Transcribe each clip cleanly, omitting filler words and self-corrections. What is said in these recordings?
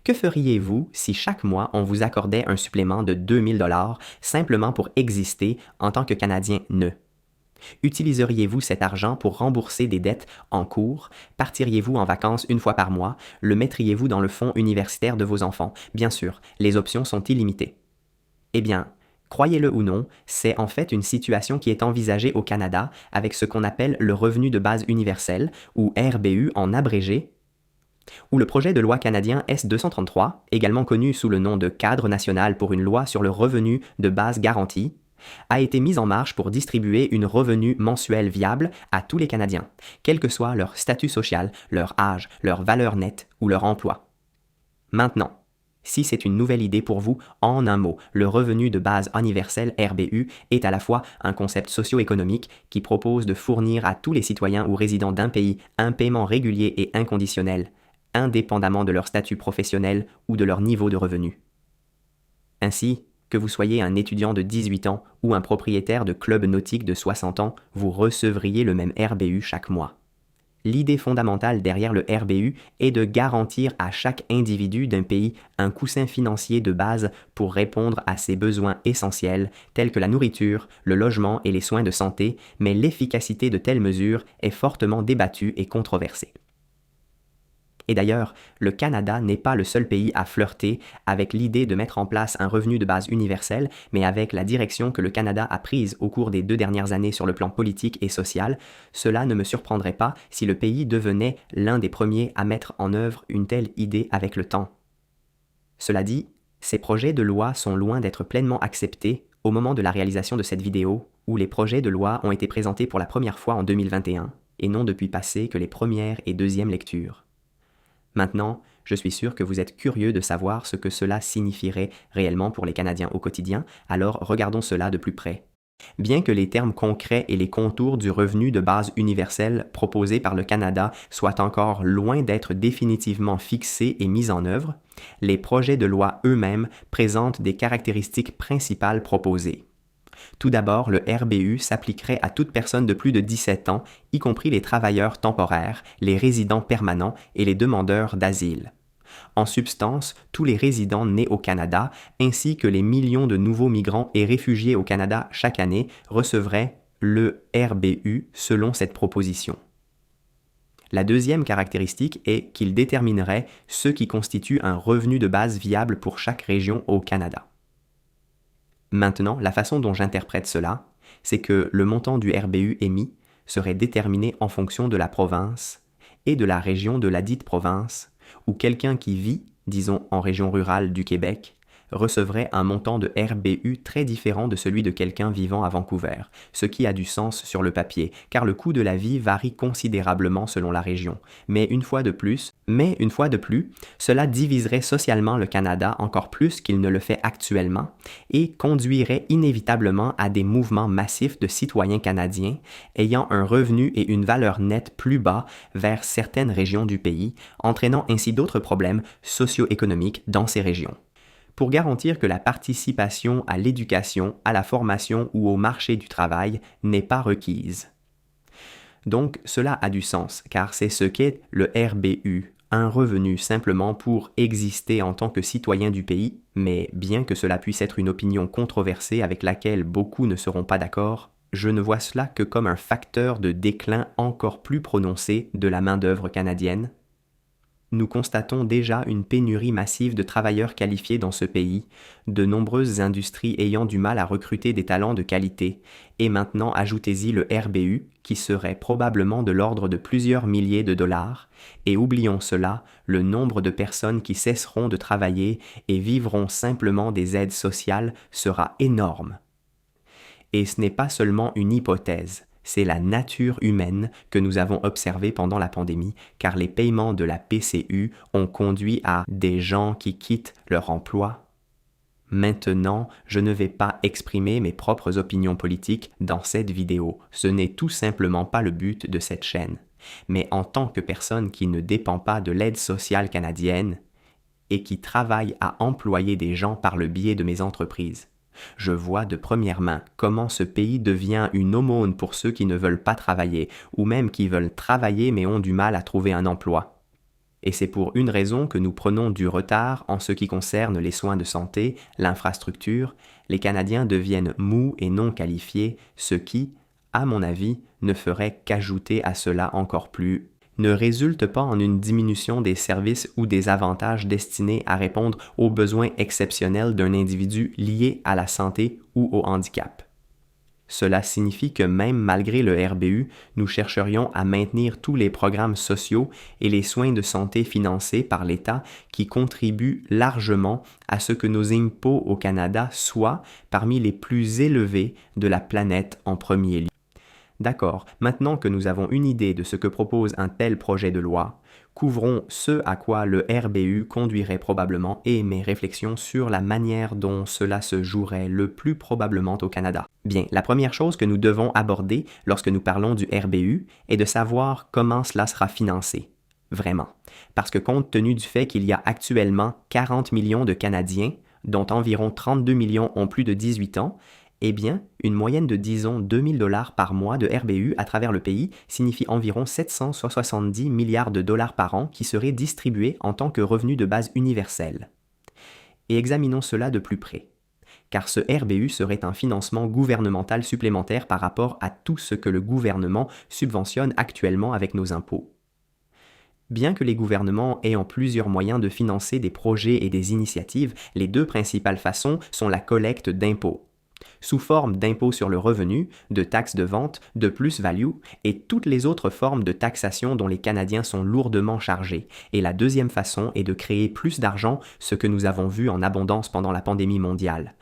Que feriez-vous si chaque mois on vous accordait un supplément de 2 000 $ simplement pour exister en tant que Canadien neutre? Utiliseriez-vous cet argent pour rembourser des dettes en cours? Partiriez-vous en vacances une fois par mois? Le mettriez-vous dans le fonds universitaire de vos enfants? Bien sûr, les options sont illimitées. Eh bien, croyez-le ou non, c'est en fait une situation qui est envisagée au Canada avec ce qu'on appelle le revenu de base universel, ou RBU en abrégé, ou le projet de loi canadien S-233, également connu sous le nom de Cadre national pour une loi sur le revenu de base garanti, a été mis en marche pour distribuer une revenu mensuel viable à tous les Canadiens, quel que soit leur statut social, leur âge, leur valeur nette ou leur emploi. Maintenant, si c'est une nouvelle idée pour vous, en un mot, le revenu de base universel RBU est à la fois un concept socio-économique qui propose de fournir à tous les citoyens ou résidents d'un pays un paiement régulier et inconditionnel, indépendamment de leur statut professionnel ou de leur niveau de revenu. Ainsi, que vous soyez un étudiant de 18 ans ou un propriétaire de club nautique de 60 ans, vous recevriez le même RBU chaque mois. L'idée fondamentale derrière le RBU est de garantir à chaque individu d'un pays un coussin financier de base pour répondre à ses besoins essentiels tels que la nourriture, le logement et les soins de santé, mais l'efficacité de telles mesures est fortement débattue et controversée. Et d'ailleurs, le Canada n'est pas le seul pays à flirter avec l'idée de mettre en place un revenu de base universel, mais avec la direction que le Canada a prise au cours des 2 dernières années sur le plan politique et social, cela ne me surprendrait pas si le pays devenait l'un des premiers à mettre en œuvre une telle idée avec le temps. Cela dit, ces projets de loi sont loin d'être pleinement acceptés au moment de la réalisation de cette vidéo, où les projets de loi ont été présentés pour la première fois en 2021, et non depuis passé que les premières et deuxièmes lectures. Maintenant, je suis sûr que vous êtes curieux de savoir ce que cela signifierait réellement pour les Canadiens au quotidien, alors regardons cela de plus près. Bien que les termes concrets et les contours du revenu de base universel proposé par le Canada soient encore loin d'être définitivement fixés et mis en œuvre, les projets de loi eux-mêmes présentent des caractéristiques principales proposées. Tout d'abord, le RBU s'appliquerait à toute personne de plus de 17 ans, y compris les travailleurs temporaires, les résidents permanents et les demandeurs d'asile. En substance, tous les résidents nés au Canada, ainsi que les millions de nouveaux migrants et réfugiés au Canada chaque année, recevraient le RBU selon cette proposition. La deuxième caractéristique est qu'il déterminerait ce qui constitue un revenu de base viable pour chaque région au Canada. Maintenant, la façon dont j'interprète cela, c'est que le montant du RBU émis serait déterminé en fonction de la province et de la région de ladite province, où quelqu'un qui vit, disons en région rurale du Québec, recevrait un montant de RBU très différent de celui de quelqu'un vivant à Vancouver, ce qui a du sens sur le papier, car le coût de la vie varie considérablement selon la région. Mais une fois de plus, cela diviserait socialement le Canada encore plus qu'il ne le fait actuellement et conduirait inévitablement à des mouvements massifs de citoyens canadiens ayant un revenu et une valeur nette plus bas vers certaines régions du pays, entraînant ainsi d'autres problèmes socio-économiques dans ces régions. Pour garantir que la participation à l'éducation, à la formation ou au marché du travail n'est pas requise. Donc, cela a du sens, car c'est ce qu'est le RBU, un revenu simplement pour exister en tant que citoyen du pays, mais bien que cela puisse être une opinion controversée avec laquelle beaucoup ne seront pas d'accord, je ne vois cela que comme un facteur de déclin encore plus prononcé de la main-d'œuvre canadienne. Nous constatons déjà une pénurie massive de travailleurs qualifiés dans ce pays, de nombreuses industries ayant du mal à recruter des talents de qualité, et maintenant ajoutez-y le RBU, qui serait probablement de l'ordre de plusieurs milliers de dollars, et oublions cela, le nombre de personnes qui cesseront de travailler et vivront simplement des aides sociales sera énorme. Et ce n'est pas seulement une hypothèse. C'est la nature humaine que nous avons observée pendant la pandémie, car les paiements de la PCU ont conduit à des gens qui quittent leur emploi. Maintenant, je ne vais pas exprimer mes propres opinions politiques dans cette vidéo, ce n'est tout simplement pas le but de cette chaîne. Mais en tant que personne qui ne dépend pas de l'aide sociale canadienne et qui travaille à employer des gens par le biais de mes entreprises, je vois de première main comment ce pays devient une aumône pour ceux qui ne veulent pas travailler, ou même qui veulent travailler mais ont du mal à trouver un emploi. Et c'est pour une raison que nous prenons du retard en ce qui concerne les soins de santé, l'infrastructure. Les Canadiens deviennent mous et non qualifiés, ce qui, à mon avis, ne ferait qu'ajouter à cela encore plus, ne résulte pas en une diminution des services ou des avantages destinés à répondre aux besoins exceptionnels d'un individu lié à la santé ou au handicap. Cela signifie que même malgré le RBU, nous chercherions à maintenir tous les programmes sociaux et les soins de santé financés par l'État qui contribuent largement à ce que nos impôts au Canada soient parmi les plus élevés de la planète en premier lieu. D'accord, maintenant que nous avons une idée de ce que propose un tel projet de loi, couvrons ce à quoi le RBU conduirait probablement et mes réflexions sur la manière dont cela se jouerait le plus probablement au Canada. Bien, la première chose que nous devons aborder lorsque nous parlons du RBU est de savoir comment cela sera financé. Vraiment. Parce que compte tenu du fait qu'il y a actuellement 40 millions de Canadiens, dont environ 32 millions ont plus de 18 ans, eh bien, une moyenne de disons 2000 $ par mois de RBU à travers le pays signifie environ 770 milliards de dollars par an qui seraient distribués en tant que revenu de base universel. Et examinons cela de plus près. Car ce RBU serait un financement gouvernemental supplémentaire par rapport à tout ce que le gouvernement subventionne actuellement avec nos impôts. Bien que les gouvernements aient plusieurs moyens de financer des projets et des initiatives, les deux principales façons sont la collecte d'impôts, sous forme d'impôts sur le revenu, de taxes de vente, de plus-value et toutes les autres formes de taxation dont les Canadiens sont lourdement chargés. Et la deuxième façon est de créer plus d'argent, ce que nous avons vu en abondance pendant la pandémie mondiale,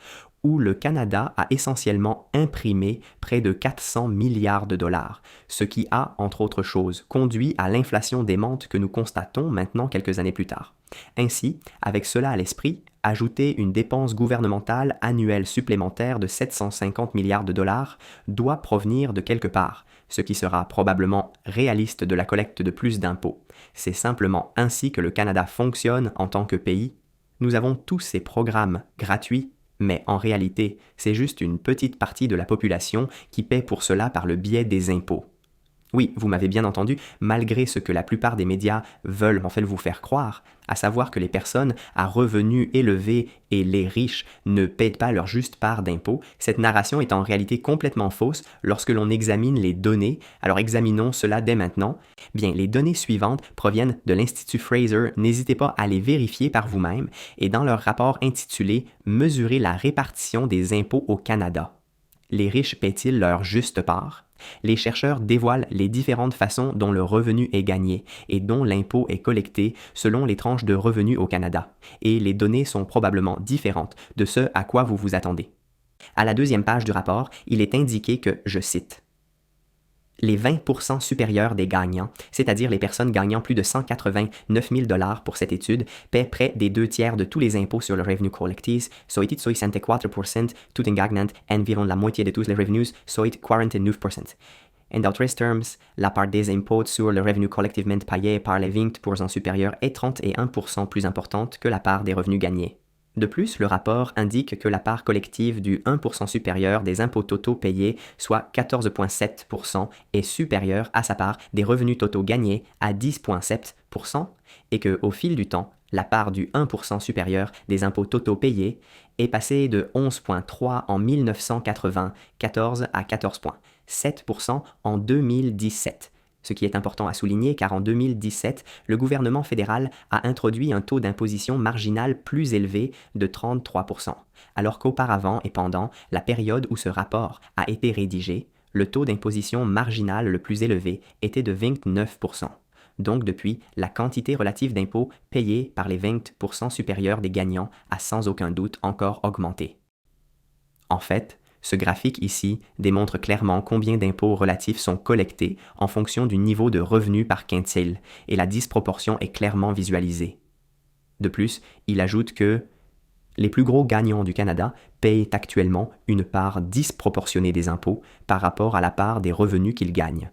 où le Canada a essentiellement imprimé près de 400 milliards de dollars, ce qui a, entre autres choses, conduit à l'inflation démente que nous constatons maintenant quelques années plus tard. Ainsi, avec cela à l'esprit, ajouter une dépense gouvernementale annuelle supplémentaire de 750 milliards de dollars doit provenir de quelque part, ce qui sera probablement réaliste de la collecte de plus d'impôts. C'est simplement ainsi que le Canada fonctionne en tant que pays. Nous avons tous ces programmes gratuits, mais en réalité, c'est juste une petite partie de la population qui paie pour cela par le biais des impôts. Oui, vous m'avez bien entendu, malgré ce que la plupart des médias veulent en fait vous faire croire, à savoir que les personnes à revenus élevés et les riches ne paient pas leur juste part d'impôts, cette narration est en réalité complètement fausse lorsque l'on examine les données. Alors examinons cela dès maintenant. Bien, les données suivantes proviennent de l'Institut Fraser, n'hésitez pas à les vérifier par vous-même, et dans leur rapport intitulé « Mesurer la répartition des impôts au Canada ». Les riches paient-ils leur juste part? Les chercheurs dévoilent les différentes façons dont le revenu est gagné et dont l'impôt est collecté selon les tranches de revenus au Canada, et les données sont probablement différentes de ce à quoi vous vous attendez. À la deuxième page du rapport, il est indiqué que, je cite, « Les 20% supérieurs des gagnants, c'est-à-dire les personnes gagnant plus de 189 000 $ pour cette étude, paient près des 2/3 de tous les impôts sur le revenu collectés, soit 64%, tout en gagnant environ la moitié de tous les revenus, soit 49%. En d'autres termes, la part des impôts sur le revenu collectivement payé par les 20% supérieurs est 31% plus importante que la part des revenus gagnés. De plus, le rapport indique que la part collective du 1% supérieur des impôts totaux payés, soit 14,7%, est supérieure à sa part des revenus totaux gagnés à 10,7%, et qu'au fil du temps, la part du 1% supérieur des impôts totaux payés est passée de 11,3% en 1994 à 14,7% en 2017. Ce qui est important à souligner car en 2017, le gouvernement fédéral a introduit un taux d'imposition marginal plus élevé de 33%, alors qu'auparavant et pendant la période où ce rapport a été rédigé, le taux d'imposition marginal le plus élevé était de 29%. Donc depuis, la quantité relative d'impôts payés par les 20% supérieurs des gagnants a sans aucun doute encore augmenté. En fait, ce graphique ici démontre clairement combien d'impôts relatifs sont collectés en fonction du niveau de revenu par quintile, et la disproportion est clairement visualisée. De plus, il ajoute que les plus gros gagnants du Canada payent actuellement une part disproportionnée des impôts par rapport à la part des revenus qu'ils gagnent.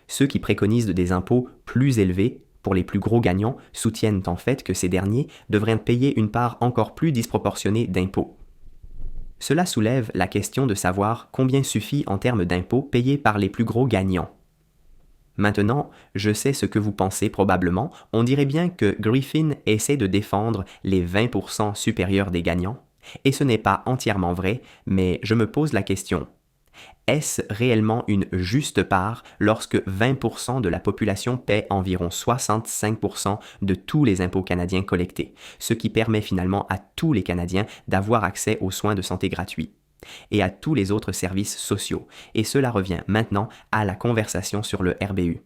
Ceux qui préconisent des impôts plus élevés pour les plus gros gagnants soutiennent en fait que ces derniers devraient payer une part encore plus disproportionnée d'impôts. Cela soulève la question de savoir combien suffit en termes d'impôts payés par les plus gros gagnants. Maintenant, je sais ce que vous pensez probablement, on dirait bien que Griffin essaie de défendre les 20% supérieurs des gagnants, et ce n'est pas entièrement vrai, mais je me pose la question. Est-ce réellement une juste part lorsque 20% de la population paie environ 65% de tous les impôts canadiens collectés, ce qui permet finalement à tous les Canadiens d'avoir accès aux soins de santé gratuits et à tous les autres services sociaux, et cela revient maintenant à la conversation sur le RBU.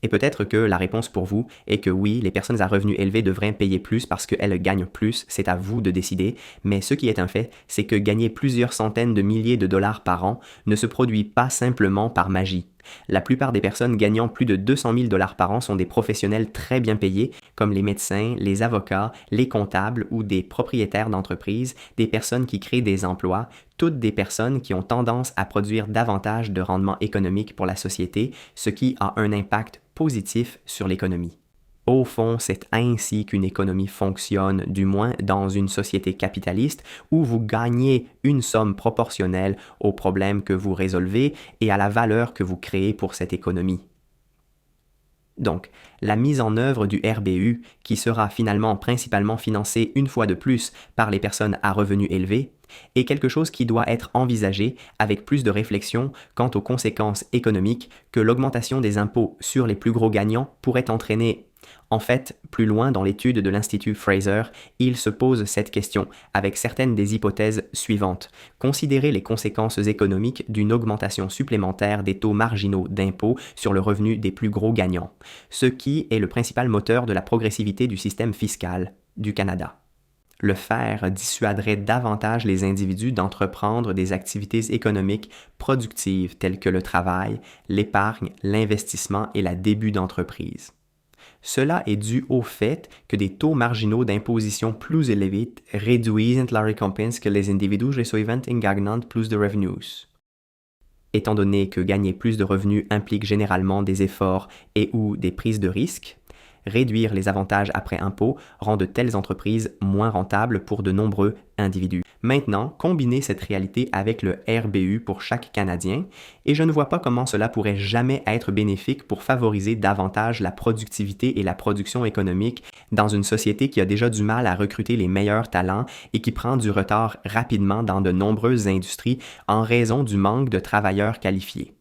Et peut-être que la réponse pour vous est que oui, les personnes à revenus élevés devraient payer plus parce qu'elles gagnent plus, c'est à vous de décider, mais ce qui est un fait, c'est que gagner plusieurs centaines de milliers de dollars par an ne se produit pas simplement par magie. La plupart des personnes gagnant plus de 200 000 dollars par an sont des professionnels très bien payés, comme les médecins, les avocats, les comptables ou des propriétaires d'entreprises, des personnes qui créent des emplois, toutes des personnes qui ont tendance à produire davantage de rendement économique pour la société, ce qui a un impact positif sur l'économie. Au fond, c'est ainsi qu'une économie fonctionne, du moins dans une société capitaliste où vous gagnez une somme proportionnelle aux problèmes que vous résolvez et à la valeur que vous créez pour cette économie. Donc, la mise en œuvre du RBU, qui sera finalement principalement financée une fois de plus par les personnes à revenus élevés, est quelque chose qui doit être envisagé avec plus de réflexion quant aux conséquences économiques que l'augmentation des impôts sur les plus gros gagnants pourrait entraîner. En fait, plus loin dans l'étude de l'Institut Fraser, il se pose cette question avec certaines des hypothèses suivantes. Considérer les conséquences économiques d'une augmentation supplémentaire des taux marginaux d'impôt sur le revenu des plus gros gagnants, ce qui est le principal moteur de la progressivité du système fiscal du Canada. Le faire dissuaderait davantage les individus d'entreprendre des activités économiques productives telles que le travail, l'épargne, l'investissement et la début d'entreprise. Cela est dû au fait que des taux marginaux d'imposition plus élevés réduisent la récompense que les individus reçoivent en gagnant plus de revenus. Étant donné que gagner plus de revenus implique généralement des efforts et ou des prises de risques, réduire les avantages après impôt rend de telles entreprises moins rentables pour de nombreux individus. Maintenant, combinez cette réalité avec le RBU pour chaque Canadien, et je ne vois pas comment cela pourrait jamais être bénéfique pour favoriser davantage la productivité et la production économique dans une société qui a déjà du mal à recruter les meilleurs talents et qui prend du retard rapidement dans de nombreuses industries en raison du manque de travailleurs qualifiés.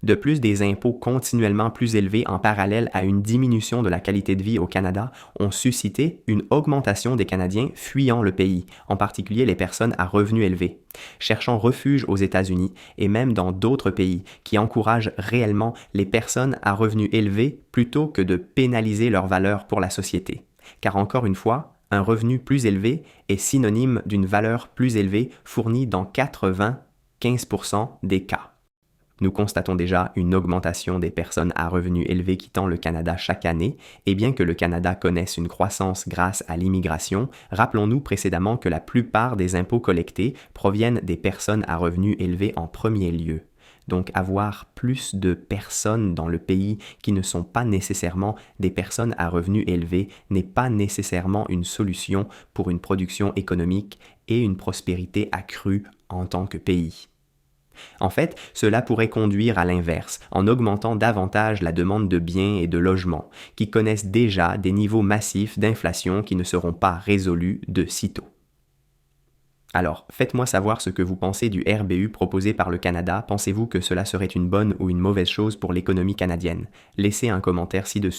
De plus, des impôts continuellement plus élevés en parallèle à une diminution de la qualité de vie au Canada ont suscité une augmentation des Canadiens fuyant le pays, en particulier les personnes à revenus élevés, cherchant refuge aux États-Unis et même dans d'autres pays qui encouragent réellement les personnes à revenus élevés plutôt que de pénaliser leur valeur pour la société. Car encore une fois, un revenu plus élevé est synonyme d'une valeur plus élevée fournie dans 95% des cas. Nous constatons déjà une augmentation des personnes à revenus élevés quittant le Canada chaque année, et bien que le Canada connaisse une croissance grâce à l'immigration, rappelons-nous précédemment que la plupart des impôts collectés proviennent des personnes à revenus élevés en premier lieu. Donc avoir plus de personnes dans le pays qui ne sont pas nécessairement des personnes à revenus élevés n'est pas nécessairement une solution pour une production économique et une prospérité accrue en tant que pays. En fait, cela pourrait conduire à l'inverse, en augmentant davantage la demande de biens et de logements, qui connaissent déjà des niveaux massifs d'inflation qui ne seront pas résolus de sitôt. Alors, faites-moi savoir ce que vous pensez du RBU proposé par le Canada. Pensez-vous que cela serait une bonne ou une mauvaise chose pour l'économie canadienne? Laissez un commentaire ci-dessous.